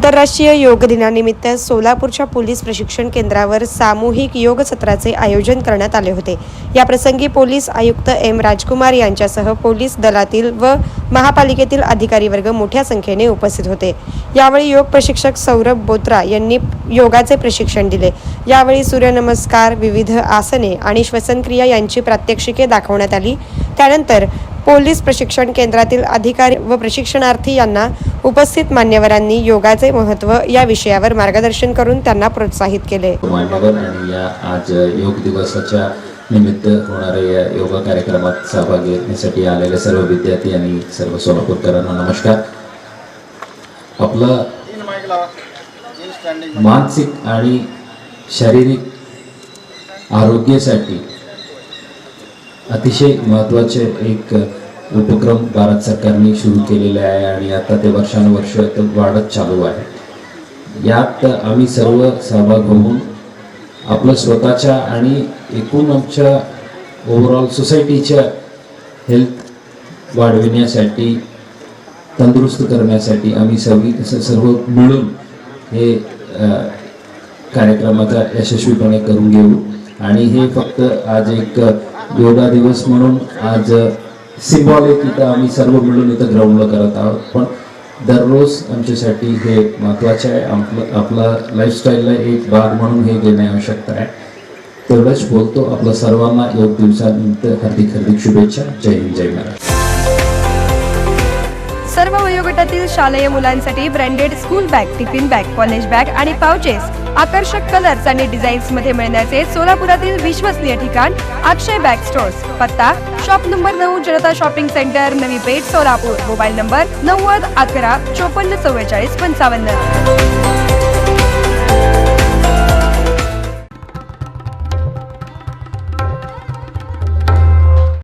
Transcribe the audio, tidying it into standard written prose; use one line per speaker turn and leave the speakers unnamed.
आंतरराष्ट्रीय योग दिनानिमित्त सोलापूरच्या पोलीस प्रशिक्षण केंद्रावर सामूहिक योग सत्राचे आयोजन करण्यात आले होते। या प्रसंगी पोलीस आयुक्त एम राजकुमार यांच्यासह पोलीस दलातील व महापालिकेतील अधिकारी वर्ग मोठ्या संख्येने उपस्थित होते। यावेळी योग प्रशिक्षक सौरभ बोत्रा यांनी योगाचे प्रशिक्षण दिले। यावेळी सूर्यनमस्कार, विविध आसने आणि श्वसनक्रिया यांची प्रात्यक्षिके दाखवण्यात आली। त्यानंतर पोलीस प्रशिक्षण केंद्रातील अधिकारी व प्रशिक्षणार्थी यांना उपस्थित मान्यवरांनी योगाचे महत्त्व या विषयावर मार्गदर्शन करून त्यांना प्रोत्साहित केले।
मान्यवर आणि या आज योग दिवसाच्या निमित्त होणाऱ्या या योगा कार्यक्रमात सहभागी घेण्यासाठी आलेले सर्व विद्यार्थी आणि सर्व सोलापूरकरांना नमस्कार। आपलं मानसिक आणि शारीरिक आरोग्यासाठी अतिशय महत्त्वाचे एक उपक्रम भारत सरकारने सुरू केलेले आहे आणि आता ते वर्षानुवर्ष वाढत चालू आहे। यात आम्ही सर्व सहभाग होऊन आपलं स्वतःच्या आणि एकूण आमच्या ओव्हरऑल सोसायटीच्या हेल्थ वाढविण्यासाठी, तंदुरुस्त करण्यासाठी आम्ही सर्व मिळून हे कार्यक्रमाचा यशस्वीपणे करून घेऊ। आणि हे फक्त आज एक योगा दिवस म्हणून आज सिम्बॉलिक इथं आम्ही सर्व मिळून इथं ग्राउंडला करत आहोत, पण दररोज आमच्यासाठी हे महत्त्वाचे आहे। आपला लाईफस्टाईलला एक भाग म्हणून हे घेणे आवश्यकता आहे। तेवढंच बोलतो। आपल्या सर्वांना योग दिवसानिमित्त हार्दिक हार्दिक शुभेच्छा। जय हिंद, जय महाराष्ट्र।
सर्व वयोगटातील शालेय मुलांसाठी branded school bag, tiffin bag, college bag आणि पाउचेस आकर्षक कलर्स आणि डिझाईन्स मध्ये मिळण्याचे सोलापुरातील विश्वसनीय ठिकाण अक्षय बॅग स्टोर्स। पत्ता शॉप नंबर 9, जनता shopping centre, Navi Peth, Solapur. Mobile number 90 11 54 44 55।